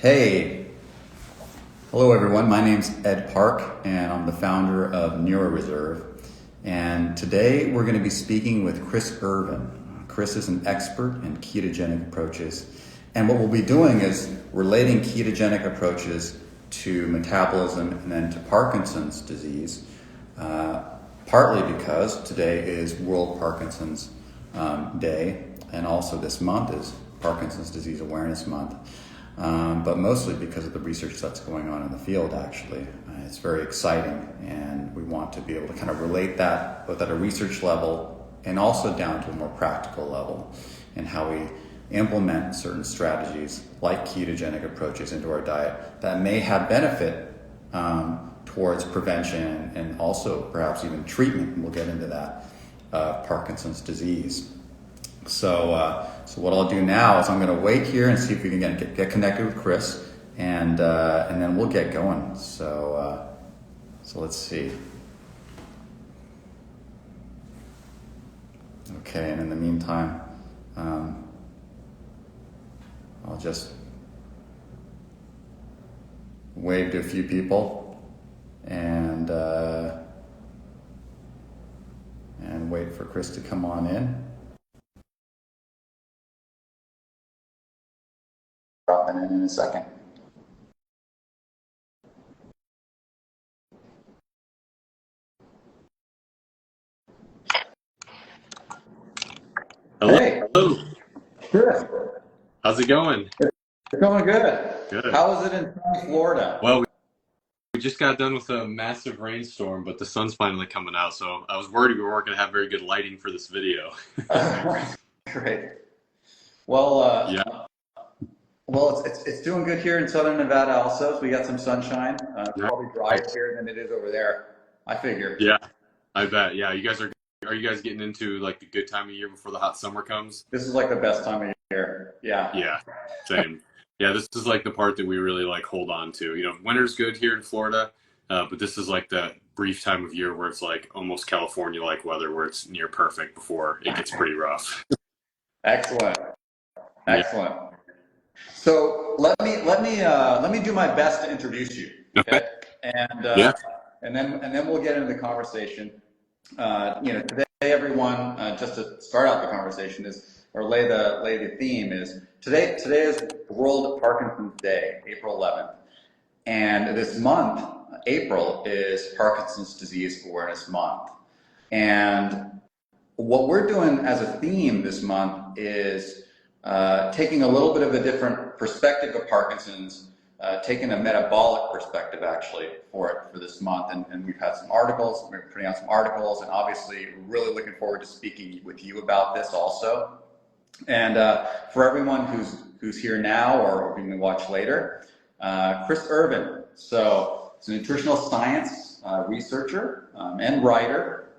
Hey, hello everyone. My name's Ed Park and I'm the founder of NeuroReserve. And today we're going to be speaking with Chris Irvin. Chris is an expert in ketogenic approaches. And what we'll be doing is relating ketogenic approaches to metabolism and then to Parkinson's disease, partly because today is World Parkinsons Day, and also this month is Parkinson's Disease Awareness Month. But mostly because of the research that's going on in the field, actually. It's very exciting, and we want to be able to kind of relate that both at a research level and also down to a more practical level in how we implement certain strategies like ketogenic approaches into our diet that may have benefit towards prevention and also perhaps even treatment, and we'll get into that, Parkinson's disease. So what I'll do now is I'm going to wait here and see if we can get connected with Chris, and then we'll get going. So let's see. Okay, and in the meantime, I'll just wave to a few people and wait for Chris to come on in. Dropping in a second. Hello. Hey, Hello. Chris. How's it going? It's going good. Good. How is it in Florida? Well, we just got done with a massive rainstorm, but the sun's finally coming out, so I was worried we weren't going to have very good lighting for this video. Great. Well, Yeah. Well, it's doing good here in Southern Nevada also. So we got some sunshine. Probably drier here than it is over there, I figure. Yeah, I bet. Yeah, are you guys getting into like the good time of year before the hot summer comes? This is like the best time of year. Yeah. Yeah, same. Yeah, this is like the part that we really like hold on to. You know, winter's good here in Florida, but this is like that brief time of year where it's like almost California-like weather, where it's near perfect before it gets pretty rough. Excellent. Excellent. Yeah. So let me do my best to introduce you. Okay. And then we'll get into the conversation. Today everyone, just to start out the conversation lay the theme is today is World Parkinson's Day, April 11th, and this month, April, is Parkinson's Disease Awareness Month. And what we're doing as a theme this month is taking a little bit of a different perspective of Parkinson's, taking a metabolic perspective actually for this month, and we've had some articles, we're putting out some articles, and obviously really looking forward to speaking with you about this also. And for everyone who's here now or going to watch later, Chris Irvin. So he's a nutritional science researcher and writer,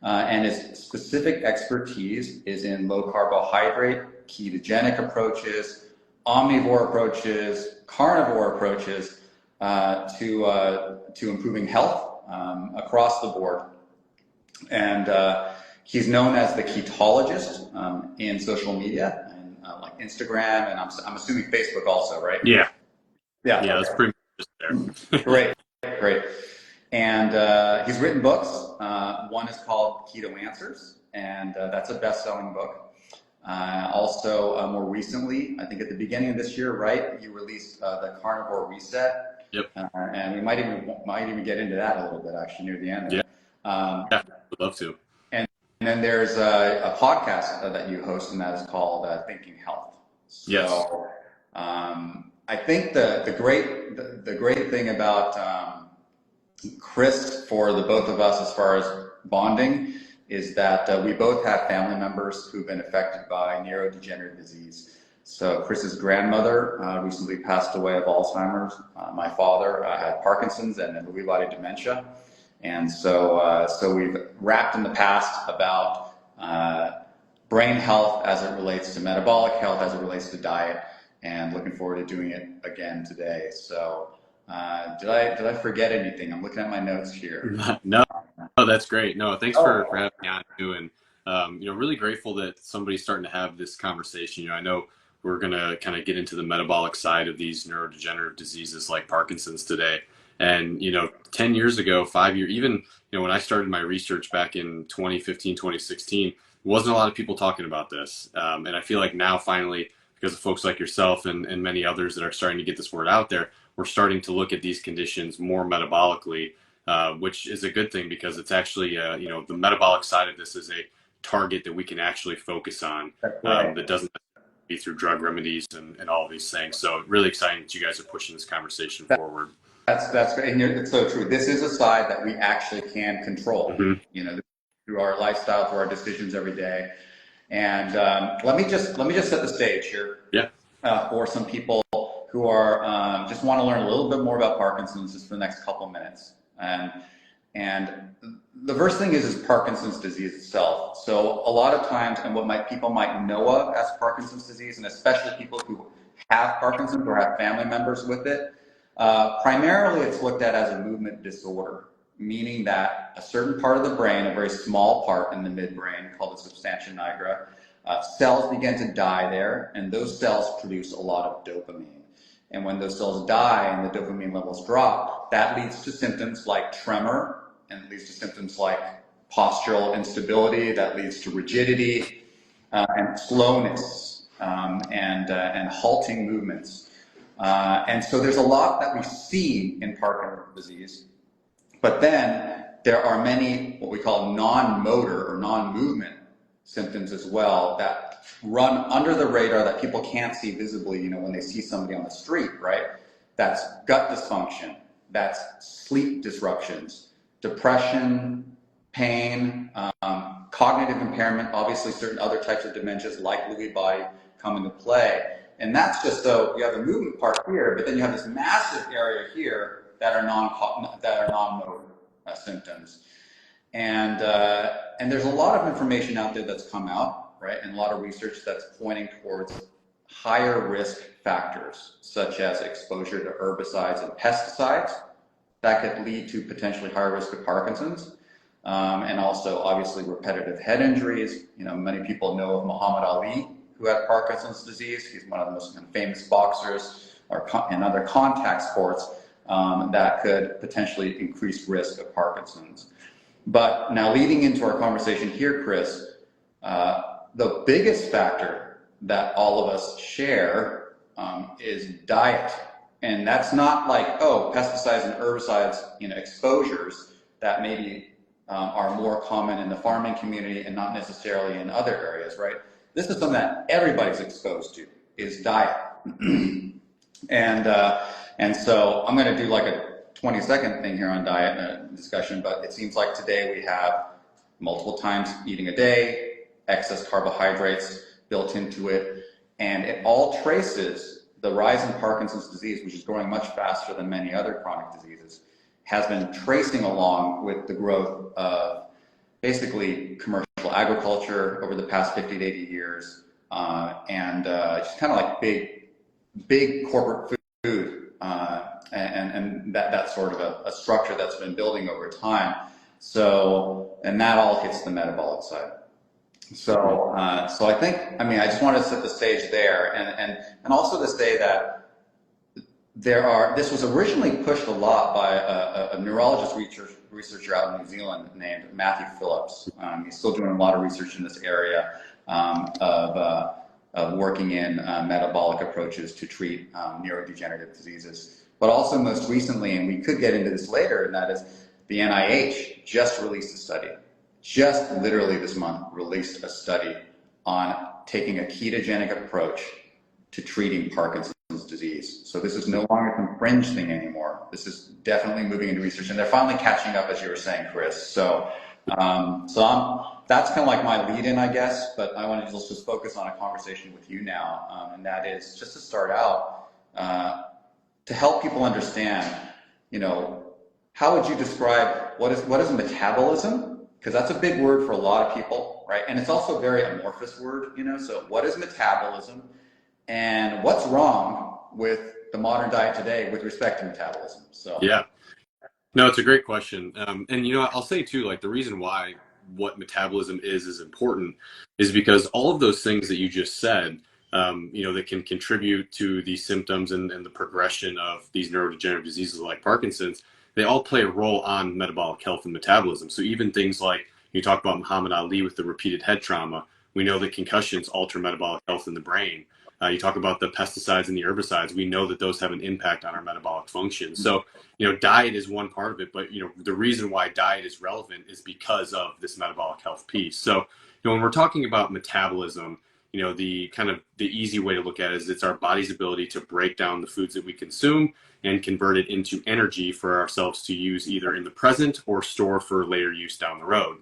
and his specific expertise is in low carbohydrate, ketogenic approaches, omnivore approaches, carnivore approaches to improving health across the board. And he's known as the ketologist in social media, and like Instagram, and I'm assuming Facebook also, right? Yeah. Yeah. Yeah, that's pretty much just there. Great. And he's written books. One is called Keto Answers, and that's a best-selling book. Also, more recently, I think at the beginning of this year, right, you released the Carnivore Reset. Yep. And we might even get into that a little bit actually near the end. Yeah. Yeah, would love to. And then there's a podcast that you host, and that is called Thinking Health. So, yes. I think the great thing about Chris for the both of us as far as bonding is that we both have family members who've been affected by neurodegenerative disease. So Chris's grandmother recently passed away of Alzheimer's. My father had Parkinson's and Lewy body dementia. And so we've rapped in the past about brain health as it relates to metabolic health, as it relates to diet, and looking forward to doing it again today. So did I forget anything? I'm looking at my notes here. No, that's great. No, thanks for having me on too. And really grateful that somebody's starting to have this conversation. I know we're going to kind of get into the metabolic side of these neurodegenerative diseases like Parkinson's today. And, 10 years ago, 5 years, even, when I started my research back in 2015, 2016, wasn't a lot of people talking about this. And I feel like now finally, because of folks like yourself and many others that are starting to get this word out there, we're starting to look at these conditions more metabolically, which is a good thing because it's actually, the metabolic side of this is a target that we can actually focus on that doesn't be through drug remedies and all of these things. So really exciting that you guys are pushing this conversation forward. That's great. And it's so true. This is a side that we actually can control, through our lifestyle, through our decisions every day. And let me just set the stage here for some people who are just want to learn a little bit more about Parkinson's just for the next couple minutes. And the first thing is Parkinson's disease itself. So a lot of times, and what people might know of as Parkinson's disease, and especially people who have Parkinson's or have family members with it, primarily it's looked at as a movement disorder, meaning that a certain part of the brain, a very small part in the midbrain called the substantia nigra, cells begin to die there, and those cells produce a lot of dopamine. And when those cells die and the dopamine levels drop, that leads to symptoms like tremor, and it leads to symptoms like postural instability, that leads to rigidity and slowness and halting movements. And so there's a lot that we see in Parkinson's disease, but then there are many what we call non-motor or non-movement symptoms as well that run under the radar that people can't see visibly, when they see somebody on the street, right? That's gut dysfunction, that's sleep disruptions, depression, pain, cognitive impairment, obviously certain other types of dementias like Lewy body come into play. And that's just so you have a movement part here, but then you have this massive area here that are non-motor symptoms. And there's a lot of information out there that's come out, right? And a lot of research that's pointing towards higher risk factors, such as exposure to herbicides and pesticides that could lead to potentially higher risk of Parkinson's. And also obviously repetitive head injuries. Many people know of Muhammad Ali, who had Parkinson's disease. He's one of the most famous boxers and other contact sports that could potentially increase risk of Parkinson's. But now leading into our conversation here, Chris, the biggest factor that all of us share is diet. And that's not like, pesticides and herbicides, exposures that maybe are more common in the farming community and not necessarily in other areas, right? This is something that everybody's exposed to, is diet. And so I'm going to do like a 20-second thing here on diet discussion, but it seems like today we have multiple times eating a day, excess carbohydrates built into it, and it all traces the rise in Parkinson's disease, which is growing much faster than many other chronic diseases, has been tracing along with the growth of basically commercial agriculture over the past 50 to 80 years, and just kind of like big corporate food, and that sort of a structure that's been building over time. So, and that all hits the metabolic side. So I think, I just wanted to set the stage there, and also to say that this was originally pushed a lot by a neurologist researcher out in New Zealand named Matthew Phillips. He's still doing a lot of research in this area of working in metabolic approaches to treat neurodegenerative diseases. But also most recently, and we could get into this later, and that is the NIH just released a study, just literally this month released a study on taking a ketogenic approach to treating Parkinson's disease. So this is no longer some fringe thing anymore. This is definitely moving into research, and they're finally catching up, as you were saying, Chris. So that's kind of like my lead-in, I guess, but I want to just focus on a conversation with you now, and that is just to start out, to help people understand, how would you describe what is metabolism? Because that's a big word for a lot of people, right? And it's also a very amorphous word, so what is metabolism, and what's wrong with the modern diet today with respect to metabolism? So yeah, no, it's a great question. And I'll say too, like the reason what metabolism is important is because all of those things that you just said, that can contribute to the symptoms and the progression of these neurodegenerative diseases like Parkinson's, they all play a role on metabolic health and metabolism. So even things like you talk about Muhammad Ali with the repeated head trauma, we know that concussions alter metabolic health in the brain. You talk about the pesticides and the herbicides, we know that those have an impact on our metabolic function. So, diet is one part of it, but, the reason why diet is relevant is because of this metabolic health piece. So, when we're talking about metabolism, the easy way to look at it is it's our body's ability to break down the foods that we consume and convert it into energy for ourselves to use either in the present or store for later use down the road.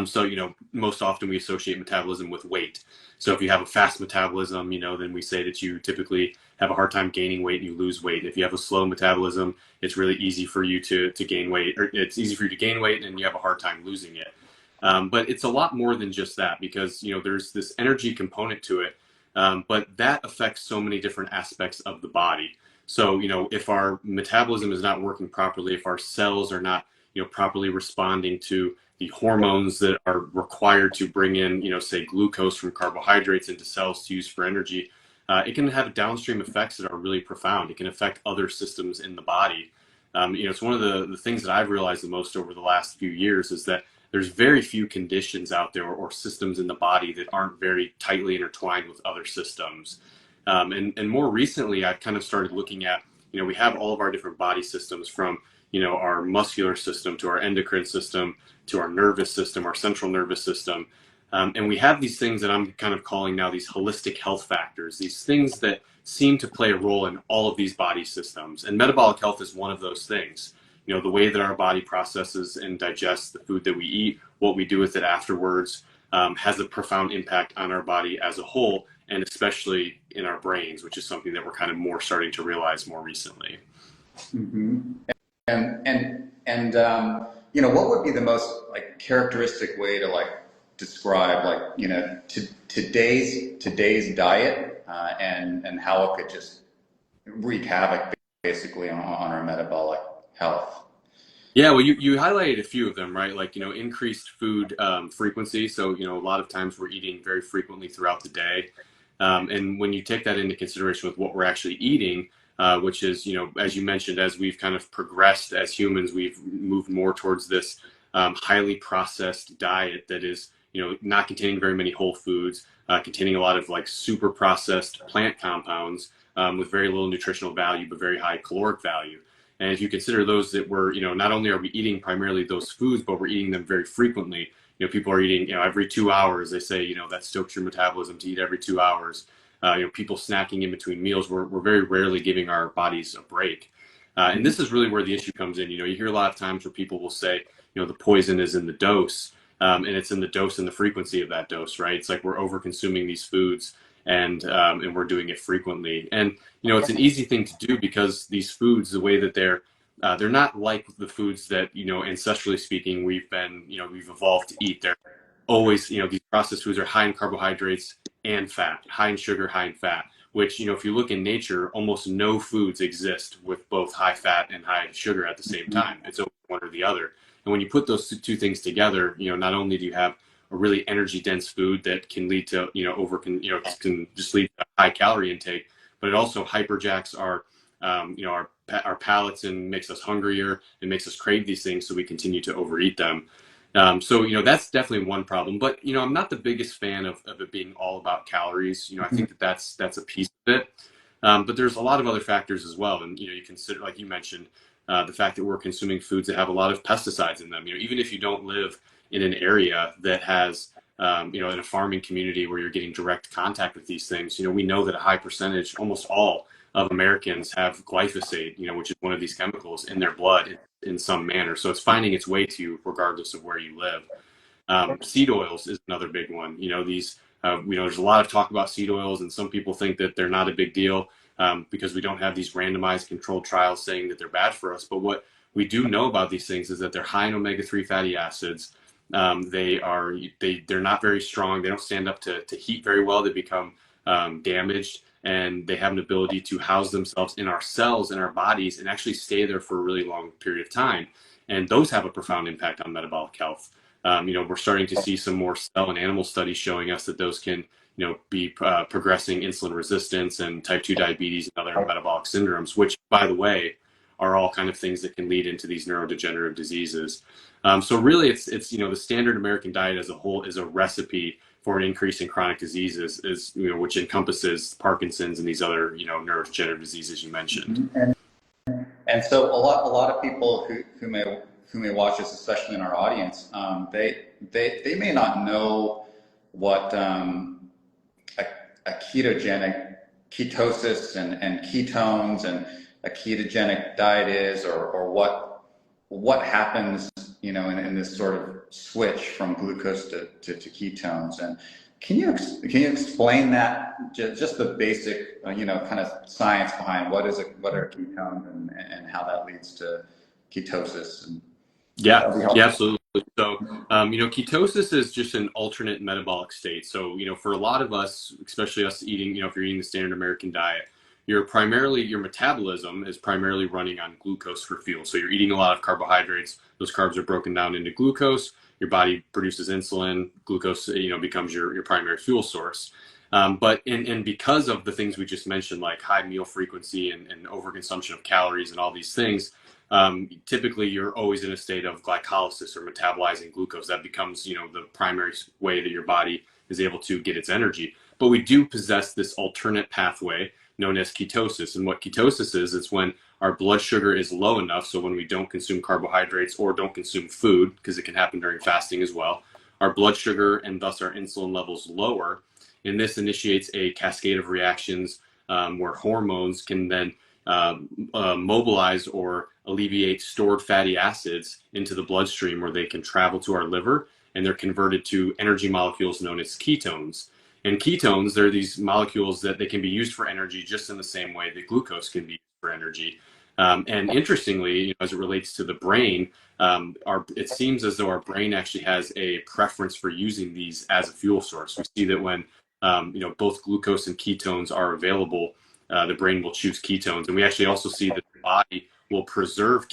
So, most often we associate metabolism with weight. So if you have a fast metabolism, then we say that you typically have a hard time gaining weight and you lose weight. If you have a slow metabolism, it's really easy for you to gain weight, or it's easy for you to gain weight and you have a hard time losing it. But it's a lot more than just that, because, there's this energy component to it, but that affects so many different aspects of the body. So, if our metabolism is not working properly, if our cells are not, properly responding to the hormones that are required to bring in, say, glucose from carbohydrates into cells to use for energy, it can have downstream effects that are really profound. It can affect other systems in the body. It's one of the things that I've realized the most over the last few years is that there's very few conditions out there or systems in the body that aren't very tightly intertwined with other systems. And more recently, I've kind of started looking at, we have all of our different body systems, from, our muscular system to our endocrine system to our nervous system, our central nervous system. And we have these things that I'm kind of calling now these holistic health factors, these things that seem to play a role in all of these body systems. And metabolic health is one of those things. The way that our body processes and digests the food that we eat, what we do with it afterwards, has a profound impact on our body as a whole, and especially in our brains, which is something that we're kind of more starting to realize more recently. Mm-hmm. And what would be the most characteristic way to describe today's diet and how it could just wreak havoc basically on our metabolic health? Yeah, well, you highlighted a few of them, right? Increased food frequency. So, a lot of times we're eating very frequently throughout the day. And when you take that into consideration with what we're actually eating, which is, as you mentioned, as we've kind of progressed as humans, we've moved more towards this highly processed diet that is, not containing very many whole foods, containing a lot of super processed plant compounds with very little nutritional value, but very high caloric value. And if you consider those that we're, not only are we eating primarily those foods, but we're eating them very frequently. People are eating, every 2 hours. They say, that stokes your metabolism to eat every 2 hours. People snacking in between meals. We're very rarely giving our bodies a break. And this is really where the issue comes in. You hear a lot of times where people will say, the poison is in the dose, and it's in the dose and the frequency of that dose, right? It's like we're over consuming these foods, and we're doing it frequently. And, it's an easy thing to do because these foods, the way that they're not like the foods that, ancestrally speaking, we've evolved to eat. They're always, these processed foods are high in carbohydrates and fat, high in sugar, high in fat, which, if you look in nature, almost no foods exist with both high fat and high sugar at the same time. It's always one or the other. And when you put those two things together, not only do you have a really energy dense food that can lead to, can just lead to high calorie intake, but it also hyperjacks our palates and makes us hungrier and makes us crave these things, so we continue to overeat them. So that's definitely one problem. But I'm not the biggest fan of it being all about calories. I think that's a piece of it. But there's a lot of other factors as well. And you consider, like you mentioned, the fact that we're consuming foods that have a lot of pesticides in them. Even if you don't live in an area that has in a farming community where you're getting direct contact with these things, we know that a high percentage, almost all of Americans, have glyphosate, which is one of these chemicals in their blood in some manner. So it's finding its way to you regardless of where you live. Seed oils is another big one. There's a lot of talk about seed oils, and some people think that they're not a big deal because we don't have these randomized controlled trials saying that they're bad for us. But what we do know about these things is that they're high in omega-3 fatty acids. They're not very strong. They don't stand up to heat very well. They become damaged, and they have an ability to house themselves in our cells, in our bodies, and actually stay there for a really long period of time. And those have a profound impact on metabolic health. We're starting to see some more cell and animal studies showing us that those can, be progressing insulin resistance and type 2 diabetes and other metabolic syndromes, which, by the way, are all kind of things that can lead into these neurodegenerative diseases. So really, it's the standard American diet as a whole is a recipe for an increase in chronic diseases, which encompasses Parkinson's and these other neurodegenerative diseases you mentioned. And so a lot of people who may watch this, especially in our audience, they may not know what a ketogenic ketosis and ketones and a ketogenic diet is, or what happens, in this sort of switch from glucose to ketones. And can you explain that, just the basic, kind of science behind what are ketones and how that leads to ketosis? And yeah, absolutely. So, ketosis is just an alternate metabolic state. So, for a lot of us, especially us eating, if you're eating the standard American diet, your metabolism is primarily running on glucose for fuel. So you're eating a lot of carbohydrates. Those carbs are broken down into glucose. Your body produces insulin. Glucose, becomes your primary fuel source. But because of the things we just mentioned, like high meal frequency and overconsumption of calories and all these things, typically you're always in a state of glycolysis or metabolizing glucose. That becomes, the primary way that your body is able to get its energy. But we do possess this alternate pathway known as ketosis. And what ketosis is, it's when our blood sugar is low enough, so when we don't consume carbohydrates or don't consume food, because it can happen during fasting as well, our blood sugar and thus our insulin levels lower. And this initiates a cascade of reactions where hormones can then mobilize or alleviate stored fatty acids into the bloodstream, where they can travel to our liver and they're converted to energy molecules known as ketones. And ketones, they're these molecules that they can be used for energy just in the same way that glucose can be used for energy. And interestingly, as it relates to the brain, it seems as though our brain actually has a preference for using these as a fuel source. We see that when both glucose and ketones are available, the brain will choose ketones. And we actually also see that the body will preserve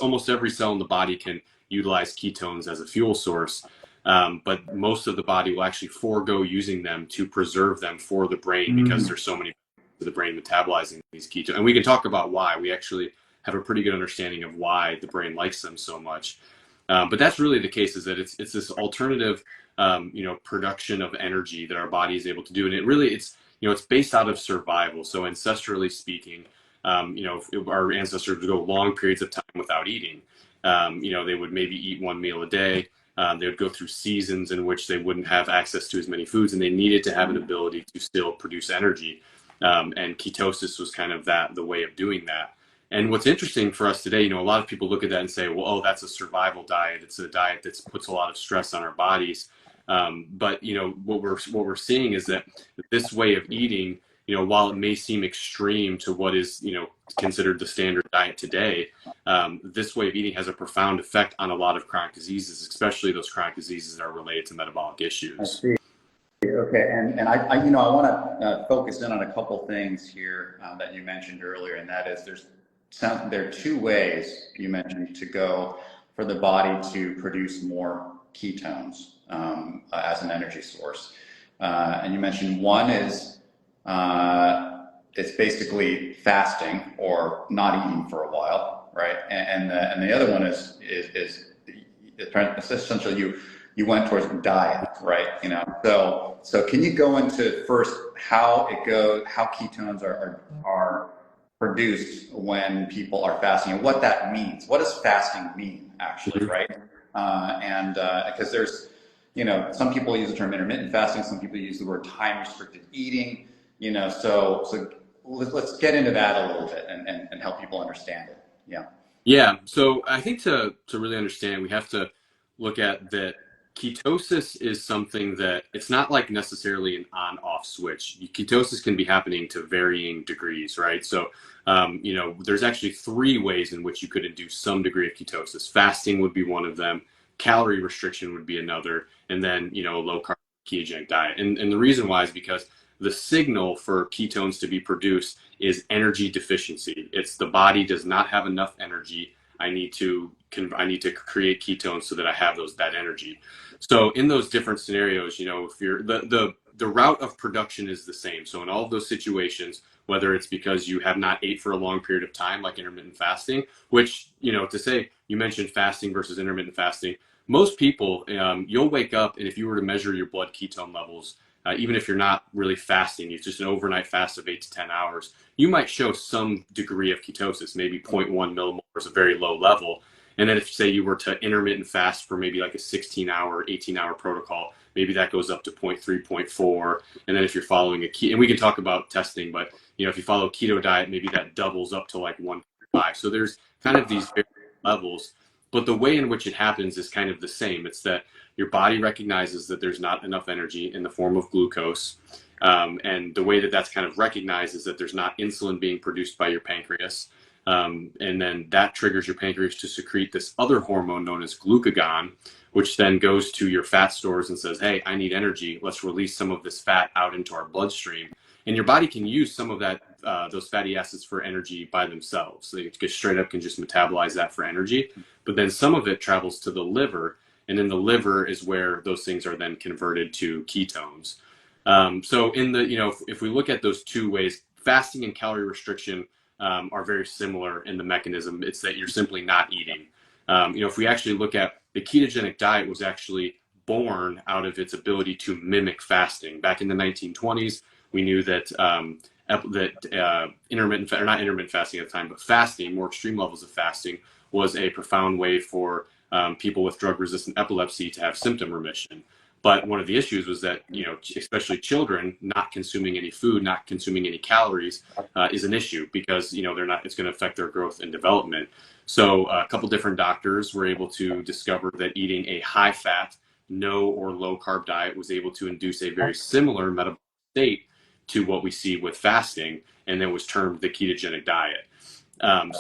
almost every cell in the body can utilize ketones as a fuel source. But most of the body will actually forego using them to preserve them for the brain, because there's so many of the brain metabolizing these ketones. And we can talk about why. We actually have a pretty good understanding of why the brain likes them so much. But that's really the case, is that it's this alternative, production of energy that our body is able to do. And it's based out of survival. So ancestrally speaking, our ancestors would go long periods of time without eating. They would maybe eat one meal a day. They would go through seasons in which they wouldn't have access to as many foods, and they needed to have an ability to still produce energy. And ketosis was kind of the way of doing that. And what's interesting for us today, a lot of people look at that and say, well, oh, that's a survival diet. It's a diet that puts a lot of stress on our bodies. But what we're seeing is that this way of eating, while it may seem extreme to what is, considered the standard diet today, this way of eating has a profound effect on a lot of chronic diseases, especially those chronic diseases that are related to metabolic issues. I see. Okay, and I want to focus in on a couple things here that you mentioned earlier, and that is there are two ways you mentioned to go for the body to produce more ketones as an energy source, and you mentioned one is it's basically fasting or not eating for a while, right? And the other one is essentially you went towards diet, right? So can you go into first how ketones are produced when people are fasting, and what that means? What does fasting mean, actually, right? Because there's, some people use the term intermittent fasting, some people use the word time-restricted eating, so let's get into that a little bit and help people understand it. Yeah. Yeah. So I think to really understand, we have to look at that ketosis is something that it's not like necessarily an on-off switch. Ketosis can be happening to varying degrees, right? So, there's actually three ways in which you could induce some degree of ketosis. Fasting would be one of them. Calorie restriction would be another. And then, low-carb ketogenic diet. And the reason why is because the signal for ketones to be produced is energy deficiency. It's the body does not have enough energy. I need to create ketones so that I have that energy. So in those different scenarios, if you're the the route of production is the same. So in all of those situations, whether it's because you have not ate for a long period of time, like intermittent fasting, which, to say, you mentioned fasting versus intermittent fasting, most people, you'll wake up, and if you were to measure your blood ketone levels, even if you're not really fasting, it's just an overnight fast of 8 to 10 hours, you might show some degree of ketosis, maybe 0.1 millimolars, a very low level. And then if, say, you were to intermittent fast for maybe like a 16-hour, 18-hour protocol, maybe that goes up to 0.3, 0.4. And then if you're following a keto, and we can talk about testing, but if you follow a keto diet, maybe that doubles up to like 1.5. So there's kind of these various levels, but the way in which it happens is kind of the same. It's that your body recognizes that there's not enough energy in the form of glucose. And the way that that's kind of recognized is that there's not insulin being produced by your pancreas. And then that triggers your pancreas to secrete this other hormone known as glucagon, which then goes to your fat stores and says, hey, I need energy. Let's release some of this fat out into our bloodstream. And your body can use some of that, those fatty acids for energy by themselves. So they straight up can just metabolize that for energy. But then some of it travels to the liver. And in the liver is where those things are then converted to ketones. So in the, if we look at those two ways, fasting and calorie restriction are very similar in the mechanism. It's that you're simply not eating. If we actually look at the ketogenic diet was actually born out of its ability to mimic fasting. Back in the 1920s, we knew that intermittent, or not intermittent fasting at the time, but fasting, more extreme levels of fasting, was a profound way for people with drug-resistant epilepsy to have symptom remission. But one of the issues was that, especially children not consuming any food, not consuming any calories is an issue because, it's going to affect their growth and development. So a couple different doctors were able to discover that eating a high-fat, no or low-carb diet was able to induce a very similar metabolic state to what we see with fasting, and that was termed the ketogenic diet.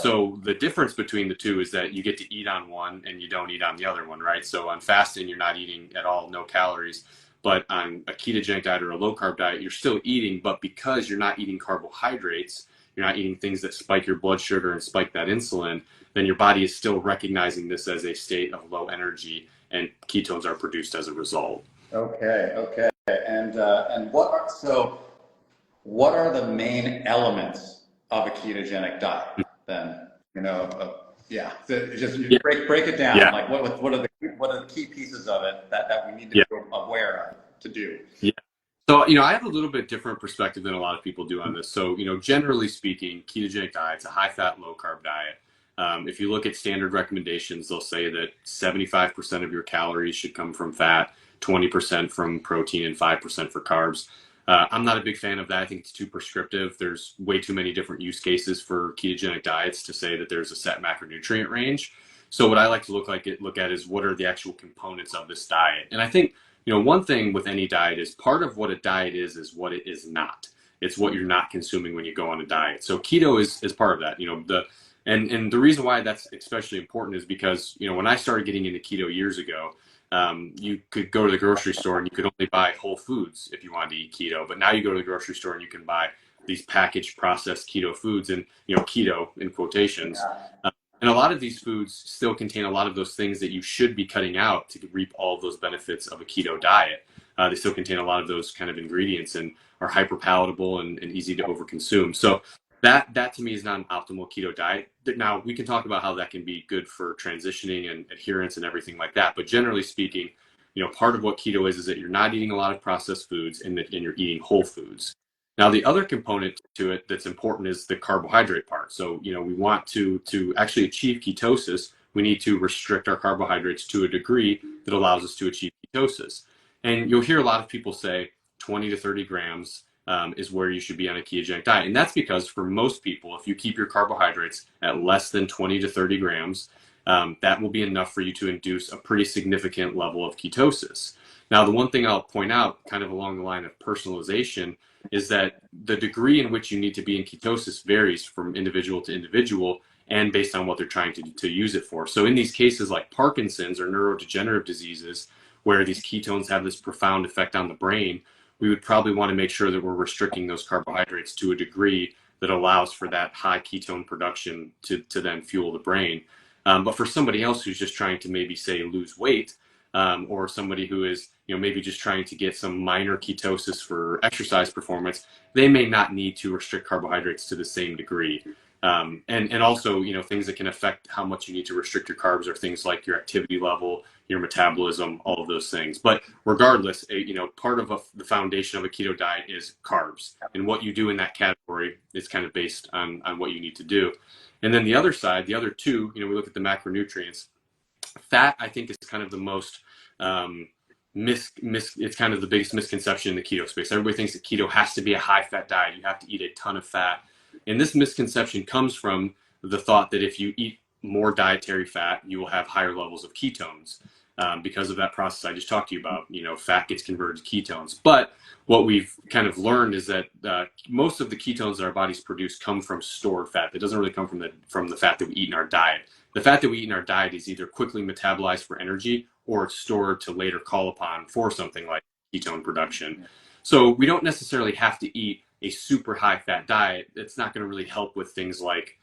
So the difference between the two is that you get to eat on one and you don't eat on the other one, right? So on fasting, you're not eating at all, no calories. But on a ketogenic diet or a low-carb diet, you're still eating, but because you're not eating carbohydrates, you're not eating things that spike your blood sugar and spike that insulin, then your body is still recognizing this as a state of low energy, and ketones are produced as a result. Okay. And what are the main elements of a ketogenic diet then? Break it down. Yeah. Like what are the key pieces of it that we need to be aware of to do? Yeah. So, I have a little bit different perspective than a lot of people do on this. So, generally speaking, ketogenic diet's a high-fat, low-carb diet. If you look at standard recommendations, they'll say that 75% of your calories should come from fat, 20% from protein, and 5% for carbs. I'm not a big fan of that. I think it's too prescriptive. There's way too many different use cases for ketogenic diets to say that there's a set macronutrient range. So what I like to look at is what are the actual components of this diet. And I think, one thing with any diet is part of what a diet is what it is not. It's what you're not consuming when you go on a diet. So keto is part of that. And the reason why that's especially important is because, when I started getting into keto years ago, you could go to the grocery store and you could only buy whole foods if you wanted to eat keto. But now you go to the grocery store and you can buy these packaged processed keto foods, and keto in quotations. And a lot of these foods still contain a lot of those things that you should be cutting out to reap all of those benefits of a keto diet. They still contain a lot of those kind of ingredients and are hyper palatable and easy to overconsume. So that to me is not an optimal keto diet. Now we can talk about how that can be good for transitioning and adherence and everything like that. But generally speaking, part of what keto is that you're not eating a lot of processed foods and you're eating whole foods. Now, the other component to it that's important is the carbohydrate part. So, we want to actually achieve ketosis, we need to restrict our carbohydrates to a degree that allows us to achieve ketosis. And you'll hear a lot of people say 20 to 30 grams is where you should be on a ketogenic diet. And that's because for most people, if you keep your carbohydrates at less than 20 to 30 grams, that will be enough for you to induce a pretty significant level of ketosis. Now, the one thing I'll point out, kind of along the line of personalization, is that the degree in which you need to be in ketosis varies from individual to individual and based on what they're trying to use it for. So in these cases like Parkinson's or neurodegenerative diseases, where these ketones have this profound effect on the brain, we would probably want to make sure that we're restricting those carbohydrates to a degree that allows for that high ketone production to then fuel the brain. But for somebody else who's just trying to maybe say lose weight, or somebody who is maybe just trying to get some minor ketosis for exercise performance, they may not need to restrict carbohydrates to the same degree. And also, things that can affect how much you need to restrict your carbs are things like your activity level, your metabolism, all of those things. But regardless, part of the foundation of a keto diet is carbs, and what you do in that category is kind of based on what you need to do. And then the other side, the other two, we look at the macronutrients. Fat, I think, is kind of the most it's kind of the biggest misconception in the keto space. Everybody thinks that keto has to be a high fat diet. You have to eat a ton of fat. And this misconception comes from the thought that if you eat more dietary fat, you will have higher levels of ketones because of that process I just talked to you about. Fat gets converted to ketones. But what we've kind of learned is that most of the ketones that our bodies produce come from stored fat. It doesn't really come from the fat that we eat in our diet. The fat that we eat in our diet is either quickly metabolized for energy or it's stored to later call upon for something like ketone production. So we don't necessarily have to eat a super high fat diet. It's not going to really help with things like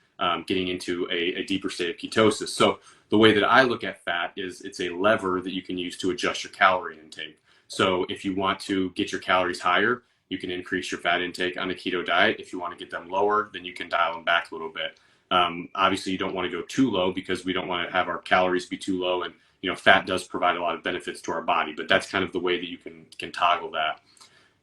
getting into a deeper state of ketosis. So the way that I look at fat is it's a lever that you can use to adjust your calorie intake. So if you want to get your calories higher, you can increase your fat intake on a keto diet. If you want to get them lower, then you can dial them back a little bit. Obviously, you don't want to go too low because we don't want to have our calories be too low. And fat does provide a lot of benefits to our body, but that's kind of the way that you can toggle that.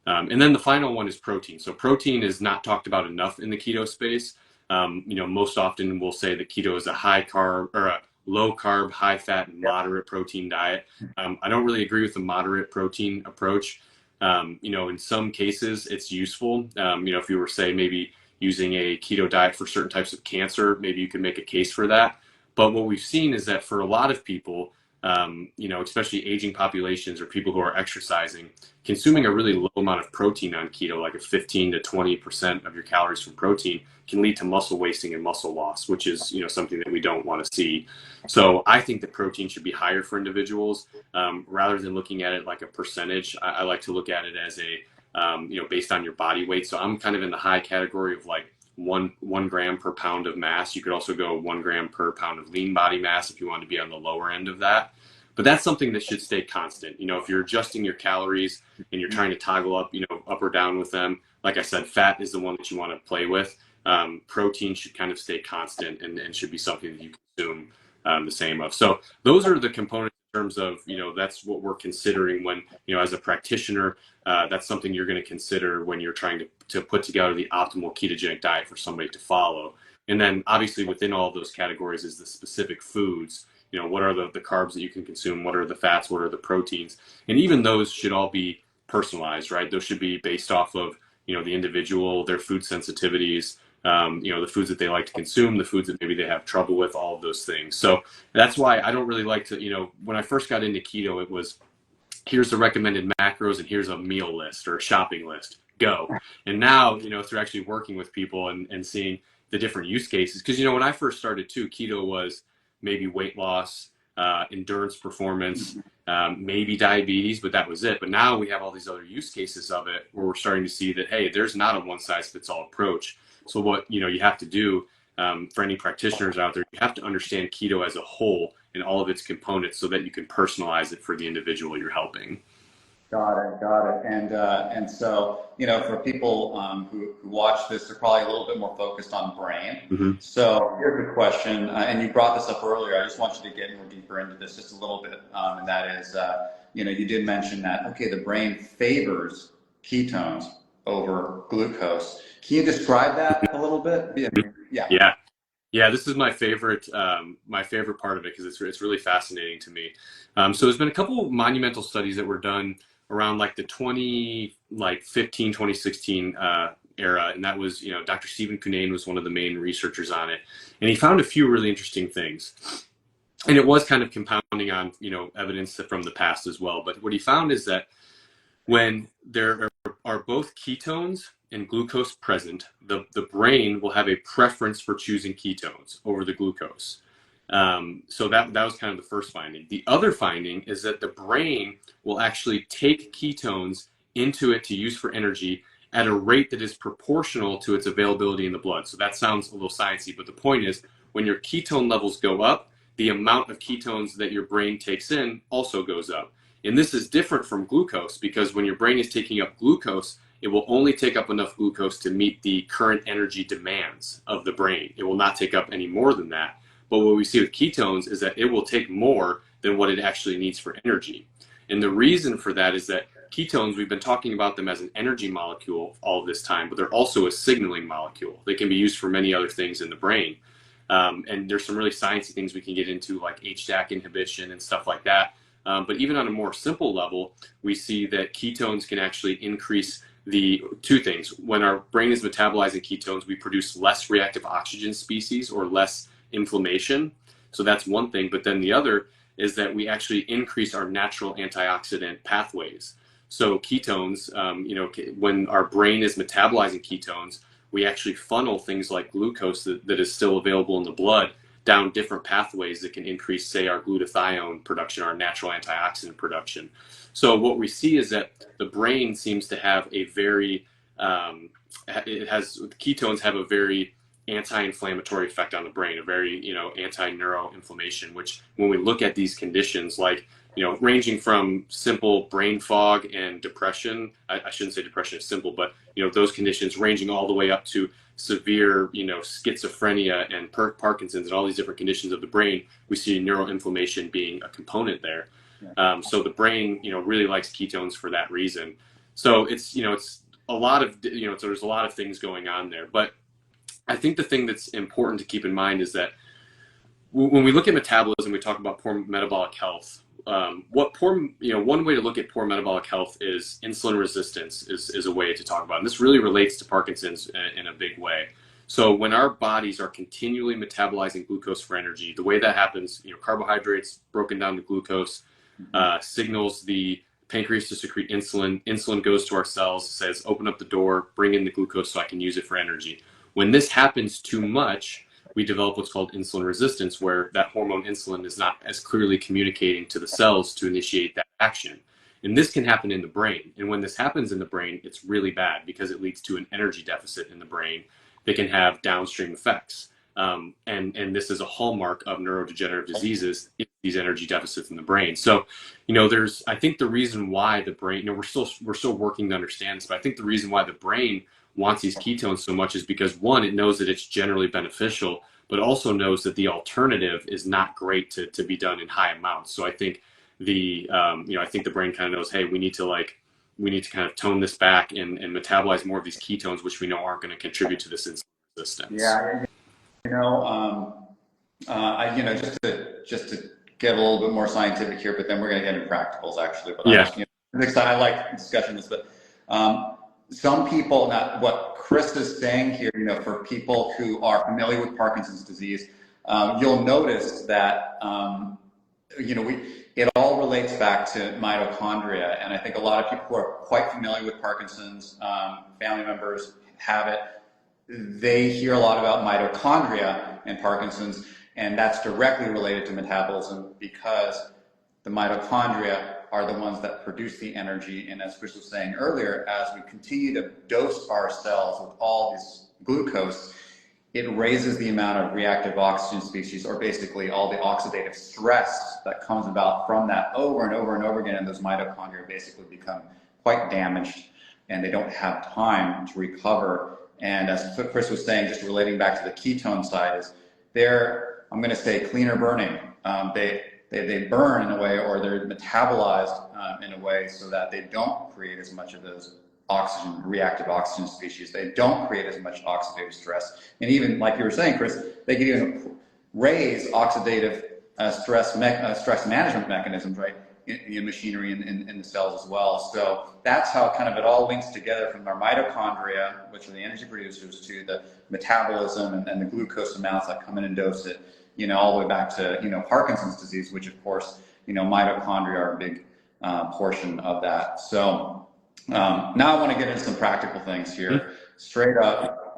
And then the final one is protein. So protein is not talked about enough in the keto space. Most often we'll say that keto is a high carb or a low carb, high fat, moderate protein diet. I don't really agree with the moderate protein approach. In some cases it's useful. If you were, say, maybe using a keto diet for certain types of cancer, maybe you can make a case for that. But what we've seen is that for a lot of people, especially aging populations or people who are exercising, consuming a really low amount of protein on keto, like a 15 to 20% of your calories from protein, can lead to muscle wasting and muscle loss, which is something that we don't want to see. So I think that protein should be higher for individuals rather than looking at it like a percentage. I like to look at it as based on your body weight. So I'm kind of in the high category of like one gram per pound of mass. You could also go 1 gram per pound of lean body mass if you want to be on the lower end of that. But that's something that should stay constant. If you're adjusting your calories and you're trying to toggle up, up or down with them, like I said, fat is the one that you want to play with. Protein should kind of stay constant and should be something that you consume the same of. So those are the components in terms of, that's what we're considering when, as a practitioner, that's something you're going to consider when you're trying to put together the optimal ketogenic diet for somebody to follow. And then obviously within all of those categories is the specific foods. What are the carbs that you can consume? What are the fats? What are the proteins? And even those should all be personalized, right? Those should be based off of, the individual, their food sensitivities, the foods that they like to consume, the foods that maybe they have trouble with, all of those things. So that's why I don't really like to, when I first got into keto, it was, here's the recommended macros and here's a meal list or a shopping list, go. And now, through actually working with people and seeing the different use cases, because, when I first started too, keto was maybe weight loss, endurance performance, maybe diabetes, but that was it. But now we have all these other use cases of it where we're starting to see that, hey, there's not a one size fits all approach. So what, you have to do for any practitioners out there, you have to understand keto as a whole and all of its components so that you can personalize it for the individual you're helping. Got it. And so, for people who watch this, they're probably a little bit more focused on brain. Mm-hmm. So here's a question, and you brought this up earlier. I just want you to get more deeper into this just a little bit. And that is, you did mention that, okay, the brain favors ketones over glucose. Can you describe that a little bit? Yeah, this is my favorite part of it because it's really fascinating to me. So there's been a couple of monumental studies that were done around like the 2015, 2016 era, and that was, Dr. Stephen Cunnane was one of the main researchers on it, and he found a few really interesting things. And it was kind of compounding on, evidence from the past as well. But what he found is that when there are both ketones and glucose present, the brain will have a preference for choosing ketones over the glucose. So that was kind of the first finding. The other finding is that the brain will actually take ketones into it to use for energy at a rate that is proportional to its availability in the blood. So that sounds a little sciencey, but the point is when your ketone levels go up, the amount of ketones that your brain takes in also goes up. And this is different from glucose, because when your brain is taking up glucose, it will only take up enough glucose to meet the current energy demands of the brain. It will not take up any more than that. But what we see with ketones is that it will take more than what it actually needs for energy. And the reason for that is that ketones, we've been talking about them as an energy molecule all of this time, but they're also a signaling molecule. They can be used for many other things in the brain. And there's some really sciencey things we can get into, like HDAC inhibition and stuff like that. But even on a more simple level, we see that ketones can actually increase the two things. When our brain is metabolizing ketones, we produce less reactive oxygen species or less inflammation. So that's one thing. But then the other is that we actually increase our natural antioxidant pathways. So ketones, when our brain is metabolizing ketones, we actually funnel things like glucose that is still available in the blood down different pathways that can increase, say, our glutathione production, our natural antioxidant production. So what we see is that the brain seems to have a very, ketones have a very anti-inflammatory effect on the brain, a very, anti-neuroinflammation, which when we look at these conditions, like, ranging from simple brain fog and depression, I shouldn't say depression is simple, but, those conditions ranging all the way up to severe, schizophrenia and Parkinsons and all these different conditions of the brain, we see neuroinflammation being a component there. So the brain, really likes ketones for that reason. So it's a lot of, so there's a lot of things going on there. But I think the thing that's important to keep in mind is that when we look at metabolism, we talk about poor metabolic health. One way to look at poor metabolic health is insulin resistance is a way to talk about. And this really relates to Parkinson's in a big way. So when our bodies are continually metabolizing glucose for energy, the way that happens, carbohydrates broken down to glucose, signals the pancreas to secrete insulin. Insulin goes to our cells, says, open up the door, bring in the glucose so I can use it for energy. When this happens too much, we develop what's called insulin resistance, where that hormone insulin is not as clearly communicating to the cells to initiate that action. And this can happen in the brain. And when this happens in the brain, it's really bad because it leads to an energy deficit in the brain that can have downstream effects. And this is a hallmark of neurodegenerative diseases, these energy deficits in the brain. So, I think the reason why the brain, we're still working to understand this, but I think the reason why the brain wants these ketones so much is because, one, it knows that it's generally beneficial, but also knows that the alternative is not great to be done in high amounts. So I think I think the brain kind of knows, hey, we need to kind of tone this back and metabolize more of these ketones, which we know aren't going to contribute to this insulin resistance. Yeah, just to get a little bit more scientific here, but then we're going to get into practicals actually. But I like discussing this, but some people, not what Chris is saying here, for people who are familiar with Parkinson's disease, you'll notice that, it all relates back to mitochondria. And I think a lot of people who are quite familiar with Parkinson's, family members have it, they hear a lot about mitochondria and Parkinson's, and that's directly related to metabolism because the mitochondria are the ones that produce the energy. And as Chris was saying earlier, as we continue to dose our cells with all this glucose, it raises the amount of reactive oxygen species, or basically all the oxidative stress that comes about from that over and over and over again. And those mitochondria basically become quite damaged and they don't have time to recover. And as Chris was saying, just relating back to the ketone side, is they're, I'm going to say, cleaner burning. They burn in a way, or they're metabolized in a way so that they don't create as much of those reactive oxygen species. They don't create as much oxidative stress. And even like you were saying, Chris, they can even raise oxidative stress management mechanisms, right, in machinery in the cells as well. So that's how kind of it all links together, from our mitochondria, which are the energy producers, to the metabolism and the glucose amounts that come in and dose it, all the way back to, Parkinson's disease, which of course, mitochondria are a big portion of that. So now I want to get into some practical things here. Straight up,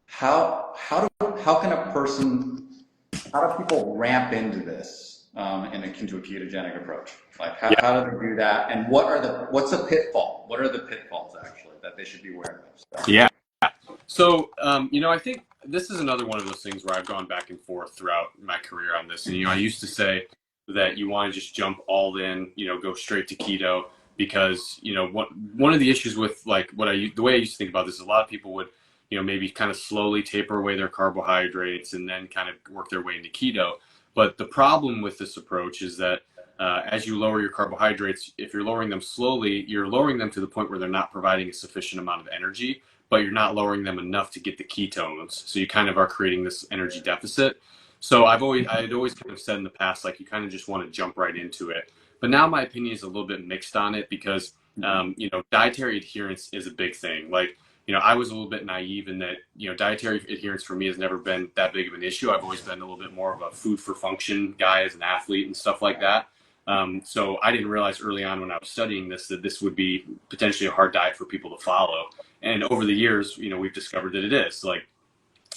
how do people ramp into this into a ketogenic approach? Like how do they do that? And what's a pitfall? What are the pitfalls actually that they should be aware of? So. Yeah. So, I think this is another one of those things where I've gone back and forth throughout my career on this. And, I used to say, that you want to just jump all in, go straight to keto, because, one of the issues with like the way I used to think about this is a lot of people would, maybe kind of slowly taper away their carbohydrates and then kind of work their way into keto. But the problem with this approach is that as you lower your carbohydrates, if you're lowering them slowly, you're lowering them to the point where they're not providing a sufficient amount of energy, but you're not lowering them enough to get the ketones. So you kind of are creating this energy deficit. So I had always kind of said in the past, like, you kind of just want to jump right into it. But now my opinion is a little bit mixed on it, because, dietary adherence is a big thing. Like, I was a little bit naive in that, dietary adherence for me has never been that big of an issue. I've always been a little bit more of a food for function guy as an athlete and stuff like that. So I didn't realize early on when I was studying this that this would be potentially a hard diet for people to follow. And over the years, we've discovered that it is. Like,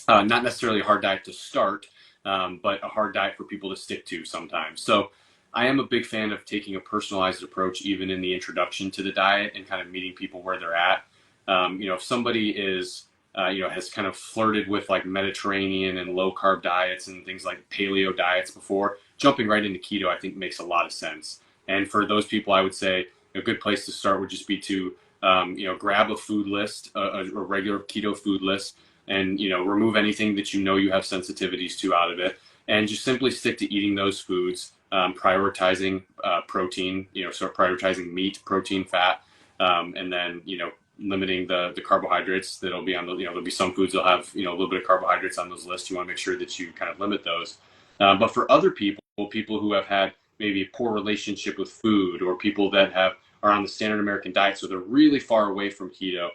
not necessarily a hard diet to start, but a hard diet for people to stick to sometimes. So I am a big fan of taking a personalized approach, even in the introduction to the diet, and kind of meeting people where they're at. If somebody is, has kind of flirted with like Mediterranean and low carb diets and things like paleo diets before, jumping right into keto, I think makes a lot of sense. And for those people, I would say a good place to start would just be to, grab a food list, a regular keto food list, and, remove anything that you have sensitivities to out of it, and just simply stick to eating those foods, prioritizing protein, prioritizing meat, protein, fat, and then, limiting the carbohydrates that'll be on the, there'll be some foods that'll have, a little bit of carbohydrates on those lists. You want to make sure that you kind of limit those. But for other people who have had maybe a poor relationship with food, or people that are on the standard American diet, so they're really far away from keto,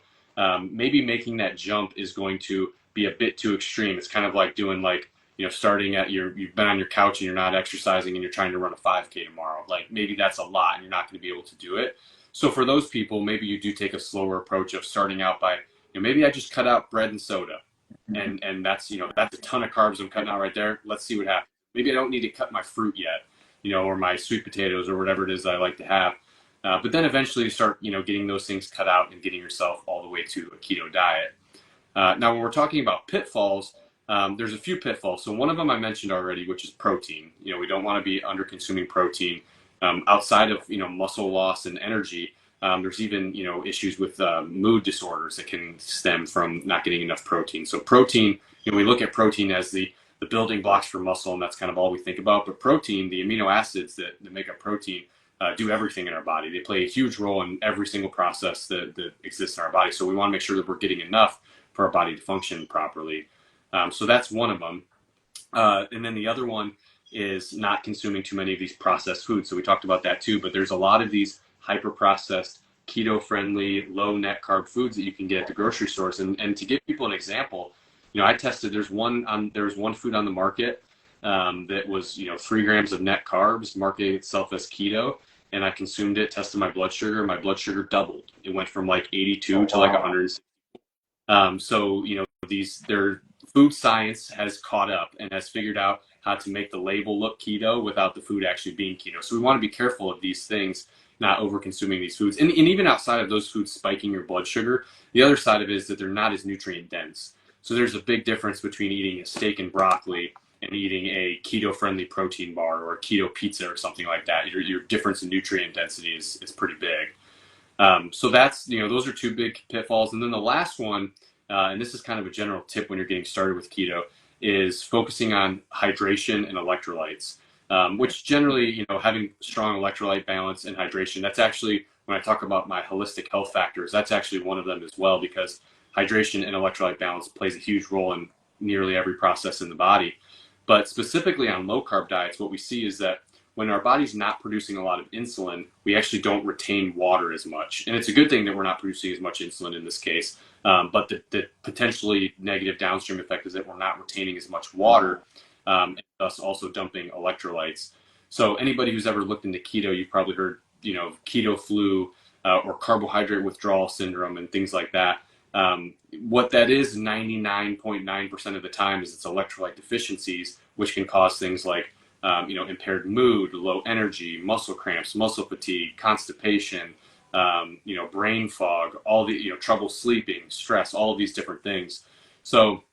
maybe making that jump is going to be a bit too extreme. It's kind of like doing starting at you've been on your couch and you're not exercising and you're trying to run a 5K tomorrow. Like, maybe that's a lot and you're not going to be able to do it. So for those people, maybe you do take a slower approach of starting out by, maybe I just cut out bread and soda, and that's, that's a ton of carbs I'm cutting out right there. Let's see what happens. Maybe I don't need to cut my fruit yet, or my sweet potatoes or whatever it is that I like to have. But then eventually you start, getting those things cut out and getting yourself all the way to a keto diet. Now, when we're talking about pitfalls, there's a few pitfalls. So one of them I mentioned already, which is protein. We don't want to be under consuming protein. Outside of, muscle loss and energy, there's even, issues with mood disorders that can stem from not getting enough protein. So protein, we look at protein as the building blocks for muscle, and that's kind of all we think about. But protein, the amino acids that make up protein, do everything in our body. They play a huge role in every single process that exists in our body. So we want to make sure that we're getting enough for our body to function properly. So that's one of them. And then the other one is not consuming too many of these processed foods. So we talked about that too, but there's a lot of these hyper-processed, keto-friendly, low net carb foods that you can get at the grocery stores. And to give people an example, I tested, there's one food on the market that was, 3 grams of net carbs, marketing itself as keto. And I consumed it, tested my blood sugar. My blood sugar doubled. It went from like 82 to like 160. So, their food science has caught up and has figured out how to make the label look keto without the food actually being keto. So we want to be careful of these things, not over consuming these foods. And even outside of those foods spiking your blood sugar, the other side of it is that they're not as nutrient dense. So there's a big difference between eating a steak and broccoli and eating a keto-friendly protein bar or a keto pizza or something like that. Your difference in nutrient density is pretty big. So that's, those are 2 big pitfalls. And then the last one, and this is kind of a general tip when you're getting started with keto, is focusing on hydration and electrolytes, which generally, having strong electrolyte balance and hydration, that's actually, when I talk about my holistic health factors, that's actually one of them as well, because hydration and electrolyte balance plays a huge role in nearly every process in the body. But specifically on low carb diets, what we see is that when our body's not producing a lot of insulin, we actually don't retain water as much. And it's a good thing that we're not producing as much insulin in this case. But the potentially negative downstream effect is that we're not retaining as much water, and thus also dumping electrolytes. So anybody who's ever looked into keto, you've probably heard, keto flu or carbohydrate withdrawal syndrome and things like that. What that is 99.9% of the time is it's electrolyte deficiencies, which can cause things like impaired mood, low energy, muscle cramps, muscle fatigue, constipation, brain fog, all the, trouble sleeping, stress, all of these different things. So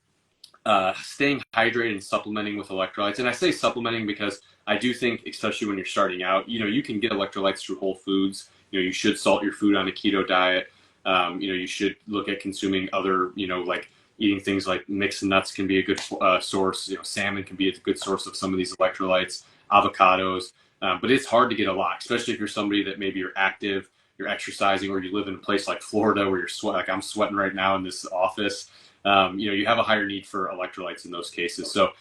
staying hydrated and supplementing with electrolytes. And I say supplementing because I do think, especially when you're starting out, you can get electrolytes through whole foods. You should salt your food on a keto diet. You should look at consuming other, like eating things like mixed nuts can be a good source. Salmon can be a good source of some of these electrolytes, avocados. But it's hard to get a lot, especially if you're somebody that maybe you're active, you're exercising, or you live in a place like Florida where you're like I'm sweating right now in this office. You have a higher need for electrolytes in those cases. So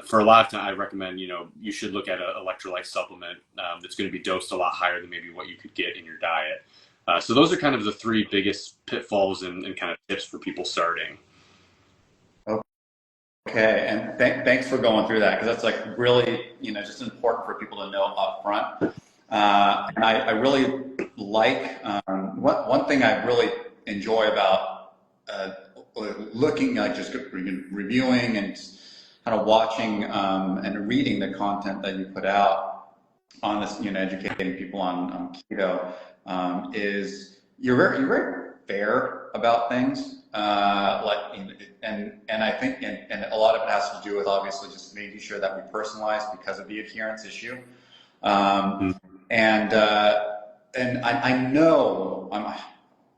for a lot of time, I recommend, you should look at an electrolyte supplement that's going to be dosed a lot higher than maybe what you could get in your diet. So those are kind of the three biggest pitfalls and kind of tips for people starting. Okay, and thanks for going through that, because that's like really, just important for people to know up front. And I really like, one thing I really enjoy about looking, like just reviewing and kind of watching and reading the content that you put out on this, educating people on keto, is you're very fair about things. And I think, and a lot of it has to do with obviously just making sure that we personalize because of the adherence issue. And I know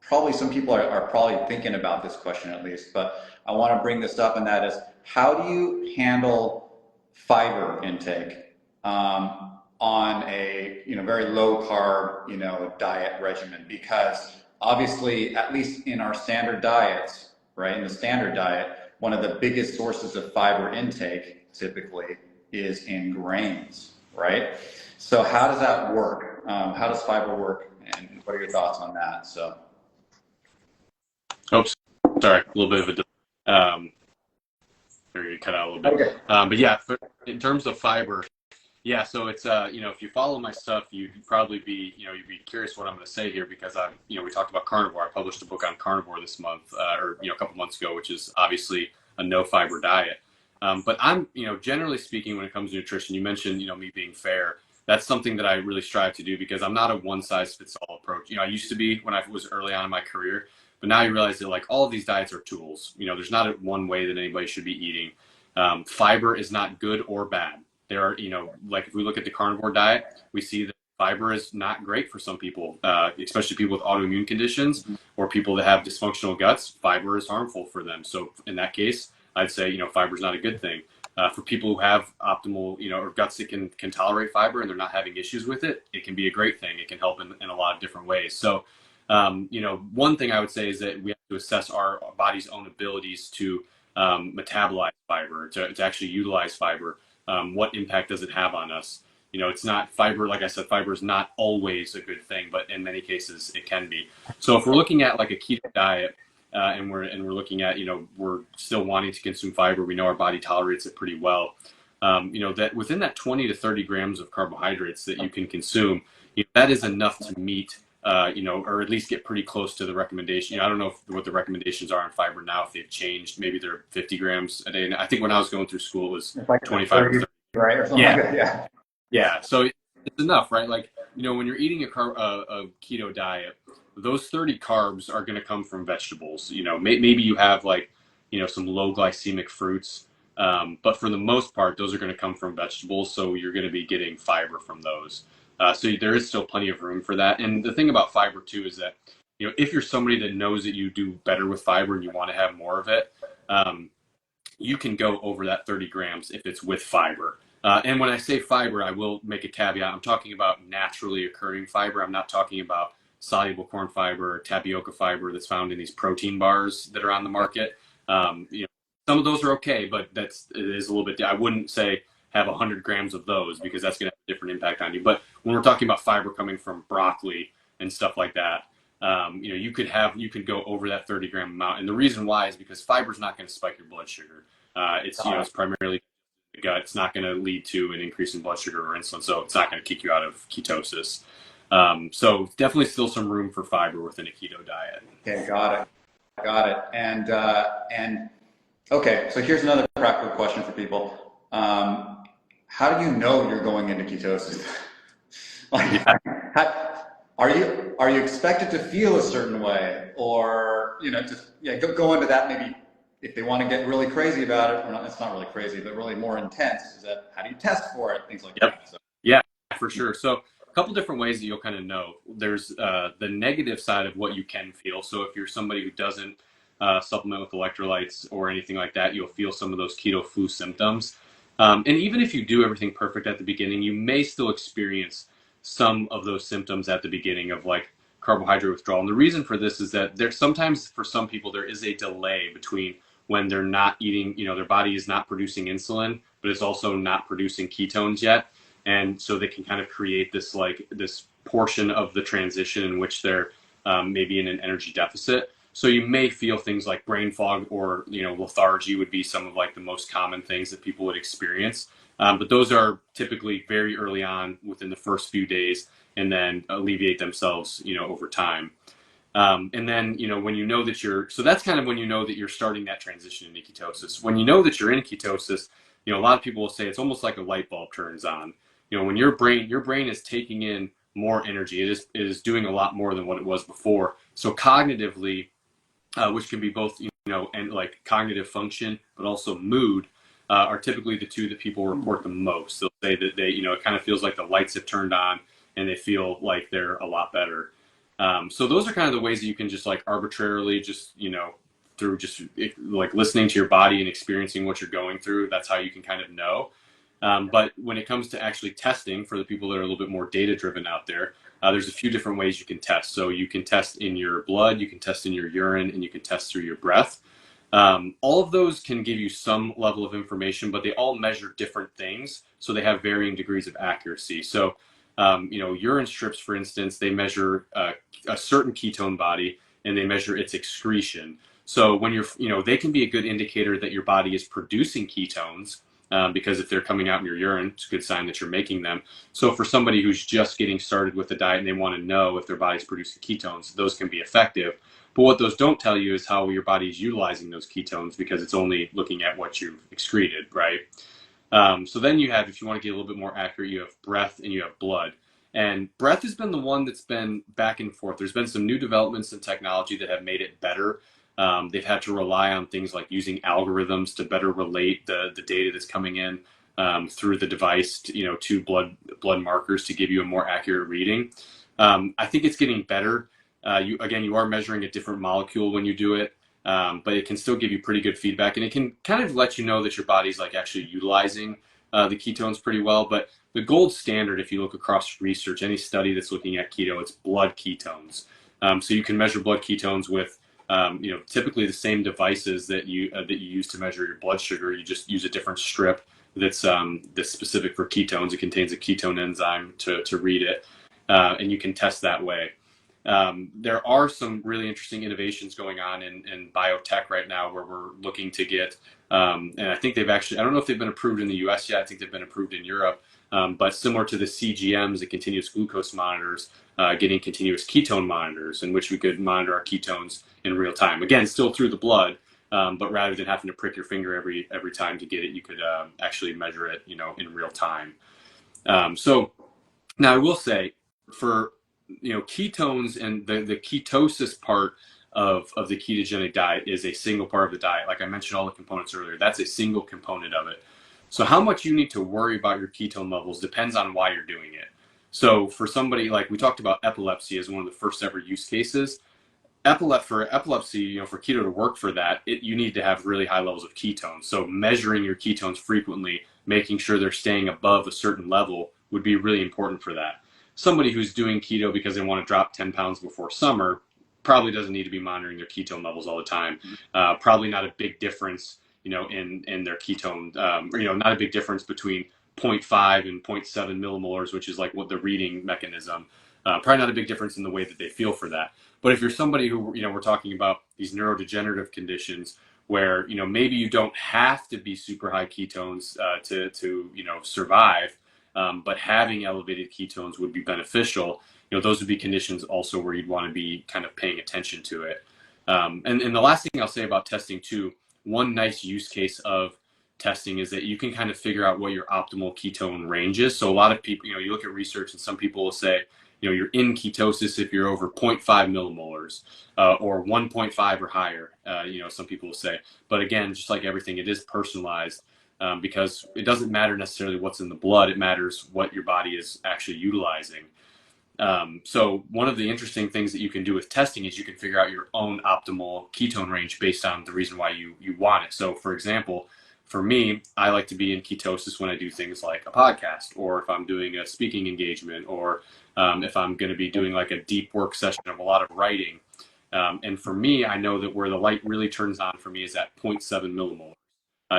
probably some people are probably thinking about this question at least, but I want to bring this up, and that is, how do you handle fiber intake on a very low carb diet regimen? Because obviously, at least in our standard diets, right, in the standard diet, one of the biggest sources of fiber intake typically is in grains, right? So how does that work? How does fiber work, and what are your thoughts on that? So, oops, sorry, a little bit of a you cut out a little bit. Okay. But yeah, in terms of fiber, yeah, so it's if you follow my stuff, you'd probably be you'd be curious what I'm going to say here, because we talked about carnivore. I published a book on carnivore this month, or a couple months ago, which is obviously a no fiber diet. But I'm generally speaking, when it comes to nutrition, you mentioned me being fair. That's something that I really strive to do, because I'm not a one size fits all approach. I used to be when I was early on in my career, but now you realize that like all of these diets are tools. There's not one way that anybody should be eating. Fiber is not good or bad. There are, like if we look at the carnivore diet, we see that fiber is not great for some people, especially people with autoimmune conditions or people that have dysfunctional guts. Fiber is harmful for them. So in that case, I'd say, fiber is not a good thing. For people who have optimal, or guts that can tolerate fiber and they're not having issues with it, it can be a great thing. It can help in a lot of different ways. So, one thing I would say is that we have to assess our body's own abilities to metabolize fiber, to actually utilize fiber. What impact does it have on us? It's not fiber, like I said, fiber is not always a good thing, but in many cases it can be. So if we're looking at like a keto diet, and we're looking at, we're still wanting to consume fiber, we know our body tolerates it pretty well. That within that 20 to 30 grams of carbohydrates that you can consume, that is enough to meet, or at least get pretty close to the recommendation. I don't know what the recommendations are on fiber now, if they've changed. Maybe they're 50 grams a day. And I think when I was going through school, it was like 25 or 30. Right? Or something like that. Yeah. Yeah. So it's enough, right? Like, when you're eating a keto diet, those 30 carbs are going to come from vegetables. Maybe you have like, some low glycemic fruits. But for the most part, those are going to come from vegetables. So you're going to be getting fiber from those. So there is still plenty of room for that. And the thing about fiber too is that, if you're somebody that knows that you do better with fiber and you want to have more of it, you can go over that 30 grams if it's with fiber. And when I say fiber, I will make a caveat. I'm talking about naturally occurring fiber. I'm not talking about soluble corn fiber or tapioca fiber that's found in these protein bars that are on the market. Some of those are okay, but it is a little bit, I wouldn't say have 100 grams of those, because that's going to have a different impact on you. But when we're talking about fiber coming from broccoli and stuff like that, you could go over that 30 gram amount. And the reason why is because fiber is not going to spike your blood sugar. It's primarily the gut. It's not going to lead to an increase in blood sugar or insulin. So it's not going to kick you out of ketosis. So definitely still some room for fiber within a keto diet. Okay. Got it. And okay. So here's another practical question for people. How do you know you're going into ketosis? Are you expected to feel a certain way, or just go into that maybe if they want to get really crazy about it, or not, it's not really crazy, but really more intense, is that how do you test for it? Things like that. So. Yeah, for sure. So a couple different ways that you'll kind of know. There's the negative side of what you can feel. So if you're somebody who doesn't supplement with electrolytes or anything like that, you'll feel some of those keto flu symptoms. And even if you do everything perfect at the beginning, you may still experience some of those symptoms at the beginning of like carbohydrate withdrawal. And the reason for this is that there's sometimes for some people there is a delay between when they're not eating, their body is not producing insulin, but it's also not producing ketones yet. And so they can kind of create this portion of the transition in which they're maybe in an energy deficit. So you may feel things like brain fog or lethargy would be some of like the most common things that people would experience. But those are typically very early on within the first few days, and then alleviate themselves over time. And then when you know that so that's kind of when you know that you're starting that transition into ketosis. When you know that you're in ketosis, a lot of people will say it's almost like a light bulb turns on. When your brain is taking in more energy, it is doing a lot more than what it was before. So cognitively, which can be both, and like cognitive function, but also mood, are typically the two that people report the most. They'll say that it kind of feels like the lights have turned on and they feel like they're a lot better. So those are kind of the ways that you can just like arbitrarily just, through just like listening to your body and experiencing what you're going through, that's how you can kind of know. But when it comes to actually testing, for the people that are a little bit more data driven out there, there's a few different ways you can test. So you can test in your blood, you can test in your urine, and you can test through your breath. All of those can give you some level of information, but they all measure different things. So they have varying degrees of accuracy. So, urine strips, for instance, they measure a certain ketone body and they measure its excretion. So when they can be a good indicator that your body is producing ketones. Because if they're coming out in your urine, it's a good sign that you're making them. So for somebody who's just getting started with the diet and they want to know if their body's producing ketones, those can be effective. But what those don't tell you is how your body is utilizing those ketones, because it's only looking at what you've excreted, right? So then you have, if you want to get a little bit more accurate, you have breath and you have blood. And breath has been the one that's been back and forth. There's been some new developments in technology that have made it better. They've had to rely on things like using algorithms to better relate the data that's coming in through the device to blood markers to give you a more accurate reading. I think it's getting better. You are measuring a different molecule when you do it, but it can still give you pretty good feedback, and it can kind of let you know that your body's like actually utilizing the ketones pretty well. But the gold standard, if you look across research, any study that's looking at keto, it's blood ketones. So you can measure blood ketones with typically the same devices that you use to measure your blood sugar. You just use a different strip that's specific for ketones. It contains a ketone enzyme to read it, and you can test that way. There are some really interesting innovations going on in biotech right now where we're looking to get, and I think I don't know if they've been approved in the US yet. I think they've been approved in Europe, but similar to the CGMs, the continuous glucose monitors, getting continuous ketone monitors in which we could monitor our ketones in real time. Again, still through the blood, but rather than having to prick your finger every time to get it, you could actually measure it, in real time. So now I will say, for ketones and the ketosis part of the ketogenic diet is a single part of the diet. Like I mentioned all the components earlier, that's a single component of it. So how much you need to worry about your ketone levels depends on why you're doing it. So for somebody, like we talked about epilepsy as one of the first ever use cases, for epilepsy, for keto to work for that, you need to have really high levels of ketones. So measuring your ketones frequently, making sure they're staying above a certain level would be really important for that. Somebody who's doing keto because they want to drop 10 pounds before summer probably doesn't need to be monitoring their ketone levels all the time. Probably not a big difference, in their ketone, not a big difference between 0.5 and 0.7 millimolars, which is like what the reading mechanism. Probably not a big difference in the way that they feel for that. But if you're somebody who, we're talking about these neurodegenerative conditions where, maybe you don't have to be super high ketones to survive, but having elevated ketones would be beneficial. Those would be conditions also where you'd want to be kind of paying attention to it. And the last thing I'll say about testing too, one nice use case of testing is that you can kind of figure out what your optimal ketone range is. So a lot of people, you look at research and some people will say, you're in ketosis if you're over 0.5 millimolars or 1.5 or higher, some people will say. But again, just like everything, it is personalized because it doesn't matter necessarily what's in the blood. It matters what your body is actually utilizing. So one of the interesting things that you can do with testing is you can figure out your own optimal ketone range based on the reason why you want it. So for example, for me, I like to be in ketosis when I do things like a podcast, or if I'm doing a speaking engagement, or if I'm going to be doing like a deep work session of a lot of writing. And for me, I know that where the light really turns on for me is at 0.7 millimolar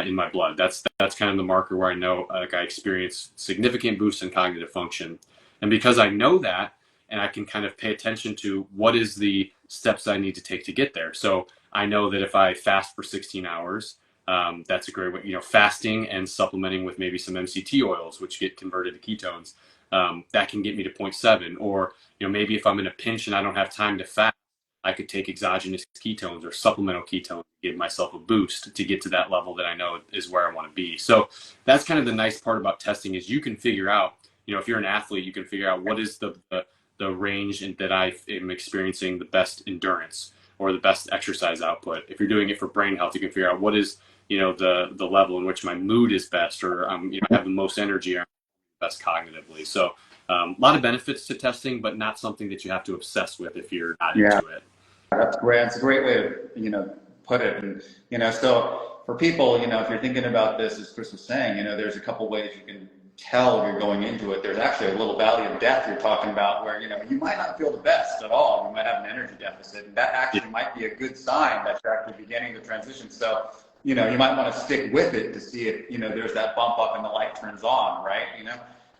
in my blood. That's kind of the marker where I know like I experience significant boosts in cognitive function. And because I know that, and I can kind of pay attention to what is the steps I need to take to get there. So I know that if I fast for 16 hours, that's a great way, fasting and supplementing with maybe some MCT oils, which get converted to ketones, that can get me to 0.7. Or, maybe if I'm in a pinch and I don't have time to fast, I could take exogenous ketones or supplemental ketones, give myself a boost to get to that level that I know is where I want to be. So that's kind of the nice part about testing is you can figure out, if you're an athlete, you can figure out what is the range that I am experiencing the best endurance or the best exercise output. If you're doing it for brain health, you can figure out what is, the level in which my mood is best, or I have the most energy or best cognitively. So a lot of benefits to testing, but not something that you have to obsess with if you're not into it. That's great. That's a great way to, put it. And, so for people, if you're thinking about this, as Chris was saying, there's a couple ways you can tell if you're going into it. There's actually a little valley of death you're talking about where, you might not feel the best at all. You might have an energy deficit. And that actually might be a good sign that you're actually beginning the transition. So, you might want to stick with it to see if, there's that bump up and the light turns on, right?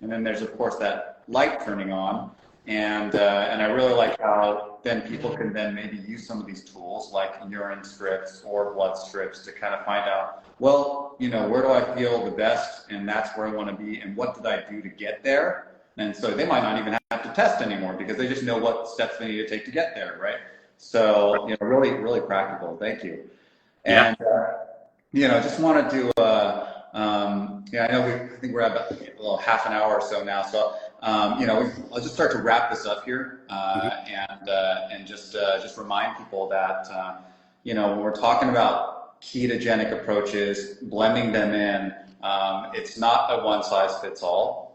And then there's, of course, that light turning on. And I really like how then people can then maybe use some of these tools like urine strips or blood strips to kind of find out, well, where do I feel the best? And that's where I want to be. And what did I do to get there? And so they might not even have to test anymore because they just know what steps they need to take to get there, right? So, really, really practical. Thank you. And, just wanted to, I know I think we're at about a little half an hour or so now. So, I'll just start to wrap this up here and just remind people that, when we're talking about ketogenic approaches, blending them in, it's not a one-size-fits-all.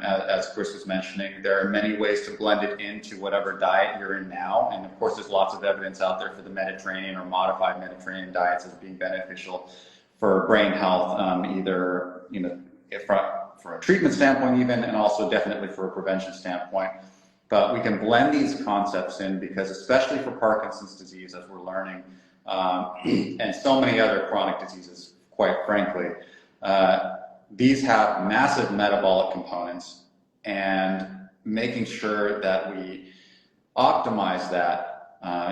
As Chris was mentioning, there are many ways to blend it into whatever diet you're in now. And of course, there's lots of evidence out there for the Mediterranean or modified Mediterranean diets as being beneficial for brain health, either, from a treatment standpoint even, and also definitely for a prevention standpoint. But we can blend these concepts in because especially for Parkinson's disease, as we're learning, and so many other chronic diseases, quite frankly, these have massive metabolic components, and making sure that we optimize that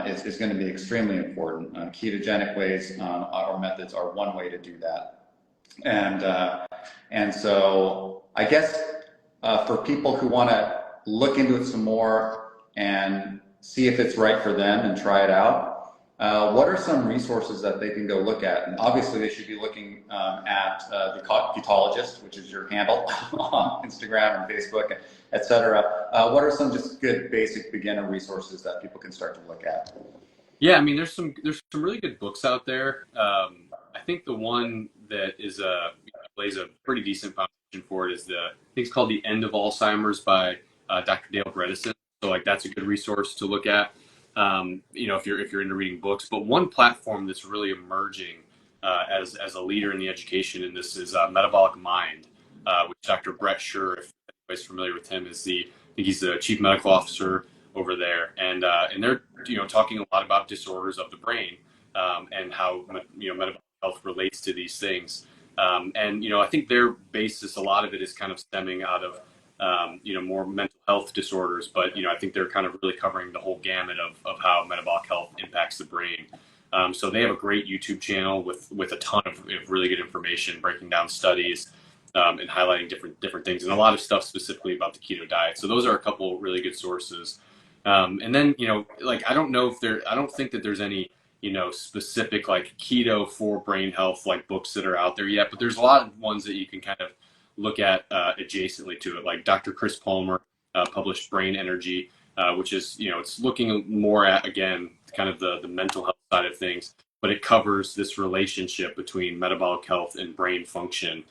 is going to be extremely important. Ketogenic ways or methods are one way to do that. And so I guess for people who want to look into it some more and see if it's right for them and try it out, what are some resources that they can go look at? And obviously they should be looking at the Ketologist, which is your handle on Instagram and Facebook, et cetera. What are some just good basic beginner resources that people can start to look at? Yeah, I mean, there's some really good books out there. I think the one that is lays a pretty decent foundation for it is I think it's called The End of Alzheimer's by Dr. Dale Bredesen. So like that's a good resource to look at. If you're into reading books. But one platform that's really emerging as a leader in the education in this is Metabolic Mind, which Dr. Brett Scher, if anybody's familiar with him, I think he's the chief medical officer over there, and they're talking a lot about disorders of the brain and how metabolic health relates to these things. I think their basis, a lot of it is kind of stemming out of more mental health disorders, but I think they're kind of really covering the whole gamut of how metabolic health impacts the brain. So they have a great YouTube channel with a ton of really good information, breaking down studies and highlighting different things, and a lot of stuff specifically about the keto diet. So those are a couple really good sources. And then I don't think that there's any specific like keto for brain health like books that are out there yet, but there's a lot of ones that you can kind of look at adjacently to it, like Dr. Chris Palmer published Brain Energy, which is, it's looking more at, again, kind of the mental health side of things, but it covers this relationship between metabolic health and brain function,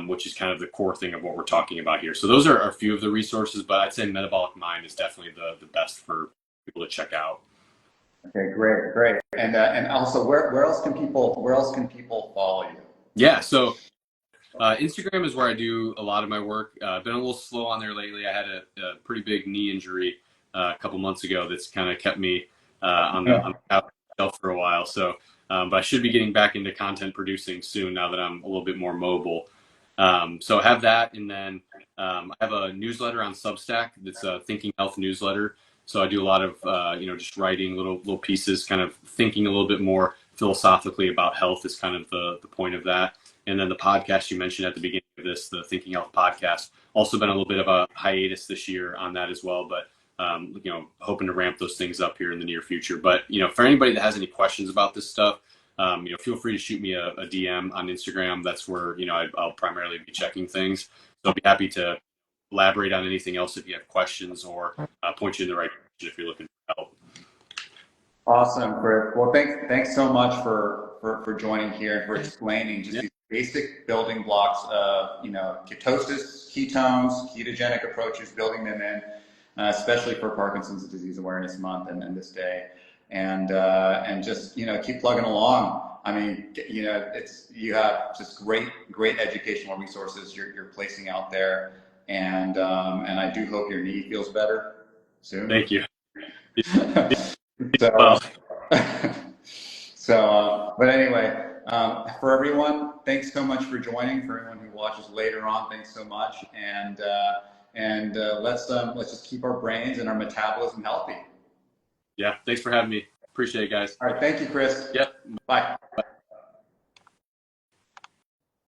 which is kind of the core thing of what we're talking about here. So those are a few of the resources, but I'd say Metabolic Mind is definitely the best for people to check out. Okay, great. And also, where else can people follow you? Yeah, so Instagram is where I do a lot of my work. I've been a little slow on there lately. I had a pretty big knee injury a couple months ago that's kind of kept me on the shelf for a while. So, but I should be getting back into content producing soon now that I'm a little bit more mobile. So I have that, and then I have a newsletter on Substack that's a Thinking Health newsletter. So I do a lot of just writing little pieces, kind of thinking a little bit more philosophically about health is kind of the point of that. And then the podcast you mentioned at the beginning of this, the Thinking Health podcast, also been a little bit of a hiatus this year on that as well. But hoping to ramp those things up here in the near future. But for anybody that has any questions about this stuff, feel free to shoot me a DM on Instagram. That's where I'll primarily be checking things. So I'll be happy to elaborate on anything else if you have questions, or point you in the right direction if you're looking for help. Awesome, Chris. Well, thanks so much for joining here and for explaining just these basic building blocks of ketosis, ketones, ketogenic approaches, building them in, especially for Parkinson's Disease Awareness Month and this day, and just keep plugging along. I mean, you have just great educational resources you're placing out there, and I do hope your knee feels better soon. Thank you. But anyway, for everyone, thanks so much for joining. For everyone who watches later on, thanks so much, and let's just keep our brains and our metabolism healthy. Yeah, thanks for having me. Appreciate it, guys. All right, thank you, Chris. Yep. Bye.